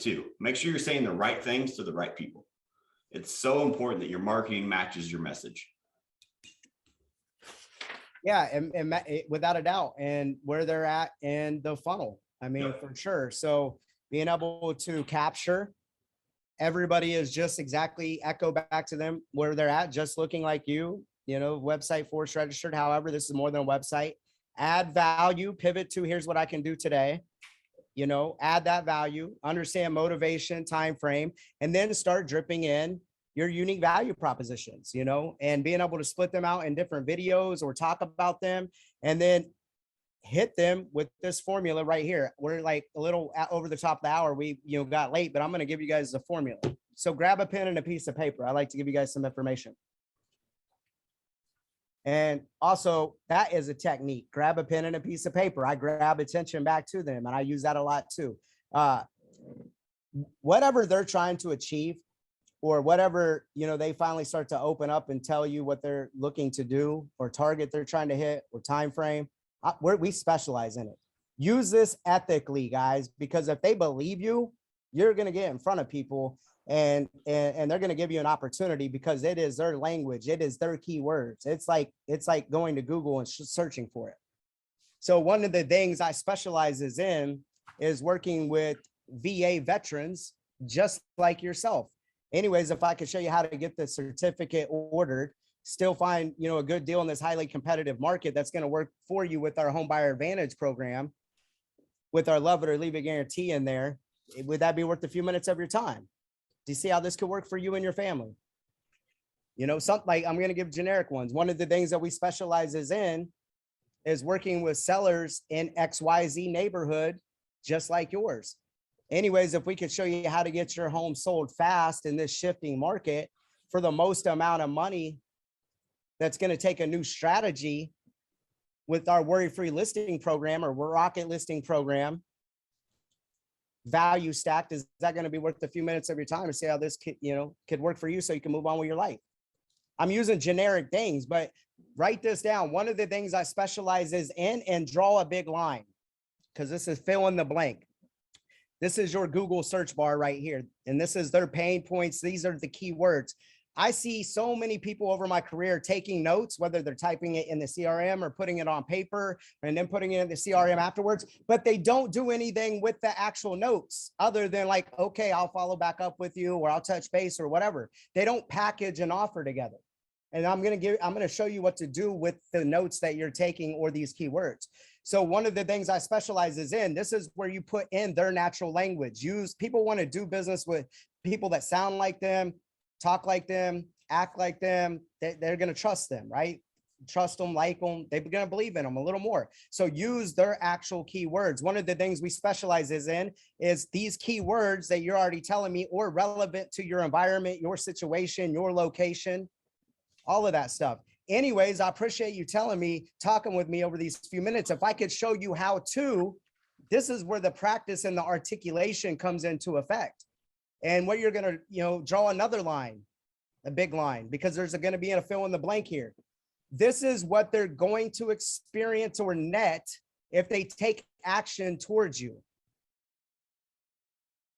too. Make sure you're saying the right things to the right people. It's so important that your marketing matches your message. Yeah, and without a doubt, and where they're at in the funnel. I mean, Yep. for sure. So being able to capture everybody is just exactly echo back to them where they're at, just looking like you, website force registered. However, this is more than a website. Add value, pivot to here's what I can do today. Add that value, understand motivation, time frame, and then start dripping in your unique value propositions, and being able to split them out in different videos or talk about them, and then hit them with this formula right here. We're like a little over the top of the hour. We, got late, but I'm going to give you guys the formula. So grab a pen and a piece of paper. I like to give you guys some information. And also that is a technique. Grab a pen and a piece of paper. I grab attention back to them, and I use that a lot too. Whatever they're trying to achieve, or whatever, they finally start to open up and tell you what they're looking to do, or target they're trying to hit, or time frame. We specialize in it. Use this ethically, guys, because if they believe you, you're going to get in front of people, and they're going to give you an opportunity because it is their language. It is their keywords. It's like going to Google and searching for it. So one of the things I specializes in is working with VA veterans, just like yourself. Anyways, if I could show you how to get the certificate ordered, still find, a good deal in this highly competitive market that's going to work for you with our Home Buyer Advantage program, with our love it or leave it guarantee in there, would that be worth a few minutes of your time? Do you see how this could work for you and your family? Something like, I'm going to give generic ones. One of the things that we specializes in is working with sellers in XYZ neighborhood, just like yours. Anyways, if we could show you how to get your home sold fast in this shifting market for the most amount of money, that's going to take a new strategy with our worry-free listing program or rocket listing program, value stacked, is that going to be worth a few minutes of your time to see how this could work for you so you can move on with your life? I'm using generic things, but write this down. One of the things I specialize is in, and draw a big line, because this is fill in the blank. This is your Google search bar right here. And this is their pain points. These are the keywords. I see so many people over my career taking notes, whether they're typing it in the CRM or putting it on paper and then putting it in the CRM afterwards, but they don't do anything with the actual notes other than like, okay, I'll follow back up with you, or I'll touch base or whatever. They don't package an offer together. And I'm going to show you what to do with the notes that you're taking or these keywords. So one of the things I specialize is in, this is where you put in their natural language. People want to do business with people that sound like them, talk like them, act like them. They're going to trust them, right? Trust them, like them. They're going to believe in them a little more. So use their actual keywords. One of the things we specialize in is these keywords that you're already telling me, or relevant to your environment, your situation, your location, all of that stuff. Anyways, I appreciate you talking with me over these few minutes. If I could show you how to, this is where the practice and the articulation comes into effect. And what you're going to, draw another line, a big line, because there's going to be a fill in the blank here. This is what they're going to experience or net if they take action towards you.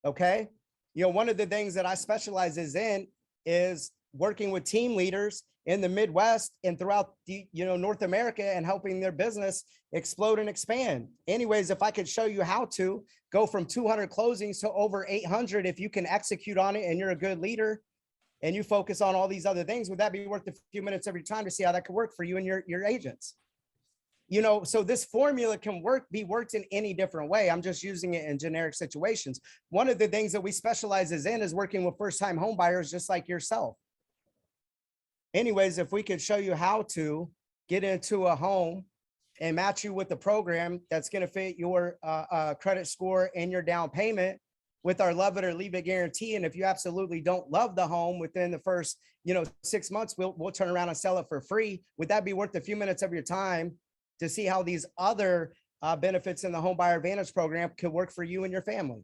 Okay. One of the things that I specialize in is working with team leaders in the Midwest and throughout the, North America, and helping their business explode and expand. Anyways, if I could show you how to go from 200 closings to over 800, if you can execute on it and you're a good leader and you focus on all these other things, would that be worth a few minutes every time to see how that could work for you and your agents? So this formula can be worked in any different way. I'm just using it in generic situations. One of the things that we specialize in is working with first-time home buyers, just like yourself. Anyways, if we could show you how to get into a home and match you with the program that's going to fit your credit score and your down payment with our love it or leave it guarantee. And if you absolutely don't love the home within the first, 6 months, we'll turn around and sell it for free. Would that be worth a few minutes of your time to see how these other benefits in the Home Buyer Advantage program could work for you and your family?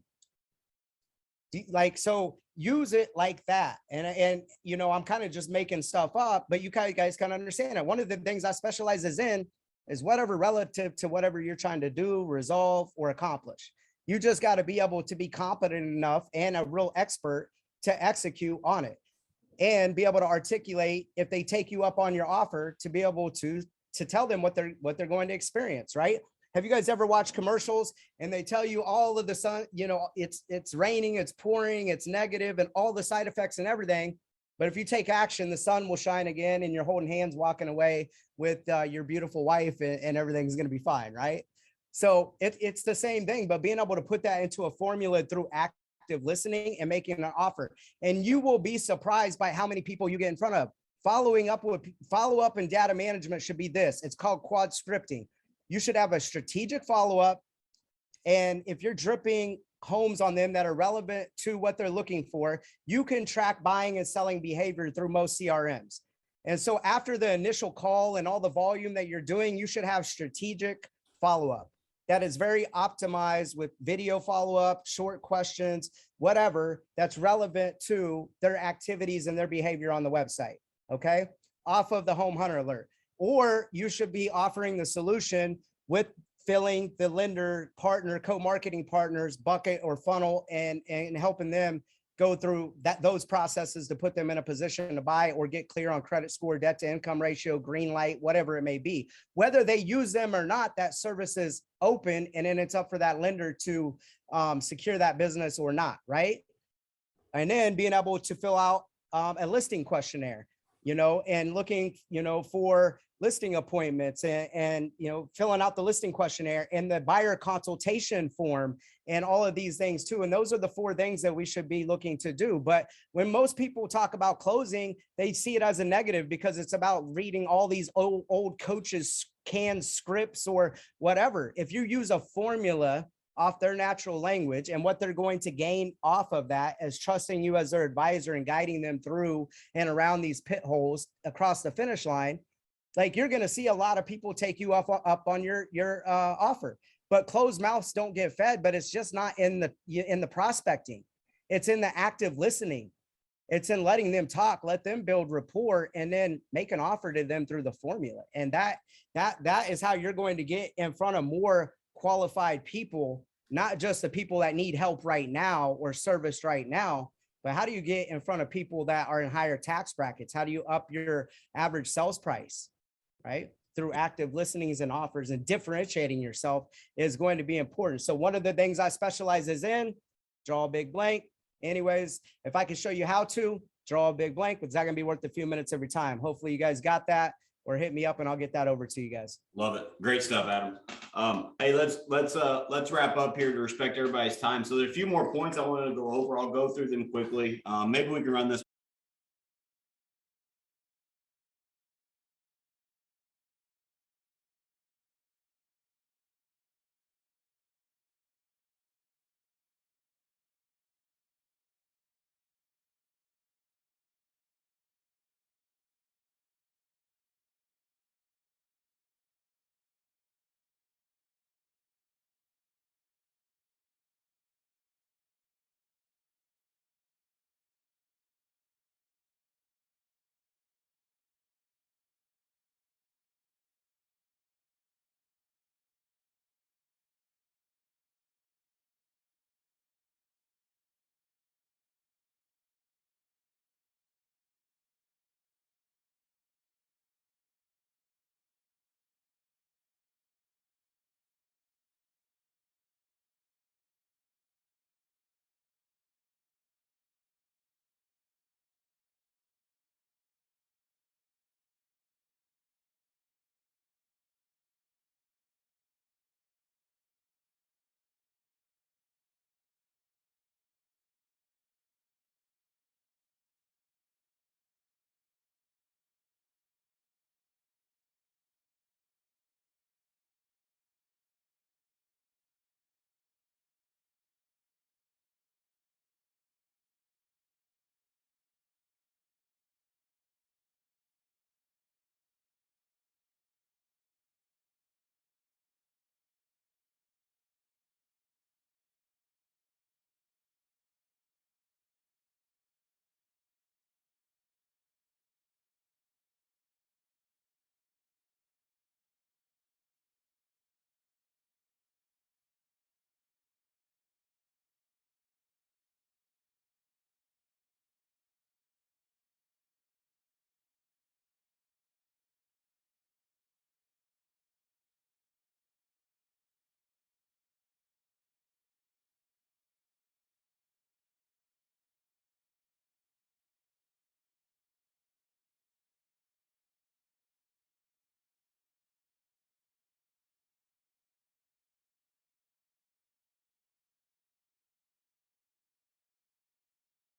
So use it like that. And I'm kind of just making stuff up, but you guys kind of understand it. One of the things I specialize in is whatever relative to whatever you're trying to do, resolve, or accomplish. You just got to be able to be competent enough and a real expert to execute on it, and be able to articulate if they take you up on your offer, to be able to tell them what they're going to experience, right? Have you guys ever watched commercials and they tell you all of the sun, you know, it's raining, it's pouring, it's negative, and all the side effects and everything. But if you take action, the sun will shine again, and you're holding hands, walking away with your beautiful wife, and everything's going to be fine, right? So it's the same thing, but being able to put that into a formula through active listening and making an offer, and you will be surprised by how many people you get in front of. Follow up and data management should be this. It's called quad scripting. You should have a strategic follow-up. And if you're dripping homes on them that are relevant to what they're looking for, you can track buying and selling behavior through most CRMs. And so after the initial call and all the volume that you're doing, you should have strategic follow-up that is very optimized with video follow-up, short questions, whatever that's relevant to their activities and their behavior on the website. Okay, off of the home hunter alert. Or you should be offering the solution with filling the lender partner, co-marketing partners bucket or funnel, and helping them go through those processes to put them in a position to buy or get clear on credit score, debt to income ratio, green light, whatever it may be. Whether they use them or not, that service is open, and then it's up for that lender to secure that business or not, right? And then being able to fill out a listing questionnaire, you know, and looking, you know, for listing appointments, and you know, filling out the listing questionnaire and the buyer consultation form and all of these things too. And those are the 4 things that we should be looking to do. But when most people talk about closing, they see it as a negative because it's about reading all these old coaches' canned scripts or whatever. If you use a formula off their natural language, and what they're going to gain off of that is trusting you as their advisor and guiding them through and around these pit holes across the finish line, like, you're going to see a lot of people take you up on your offer. But closed mouths don't get fed. But it's just not in the prospecting. It's in the active listening. It's in letting them talk, let them build rapport, and then make an offer to them through the formula. And that is how you're going to get in front of more qualified people, not just the people that need help right now or service right now, but how do you get in front of people that are in higher tax brackets? How do you up your average sales price, right? Through active listenings and offers, and differentiating yourself is going to be important. So one of the things I specialize is in draw a big blank. Anyways, if I can show you how to draw a big blank, it's not going to be worth a few minutes every time. Hopefully you guys got that, or hit me up and I'll get that over to you guys. Love it. Great stuff, Adam. Hey, let's wrap up here to respect everybody's time. So there's a few more points I wanted to go over. I'll go through them quickly. Maybe we can run this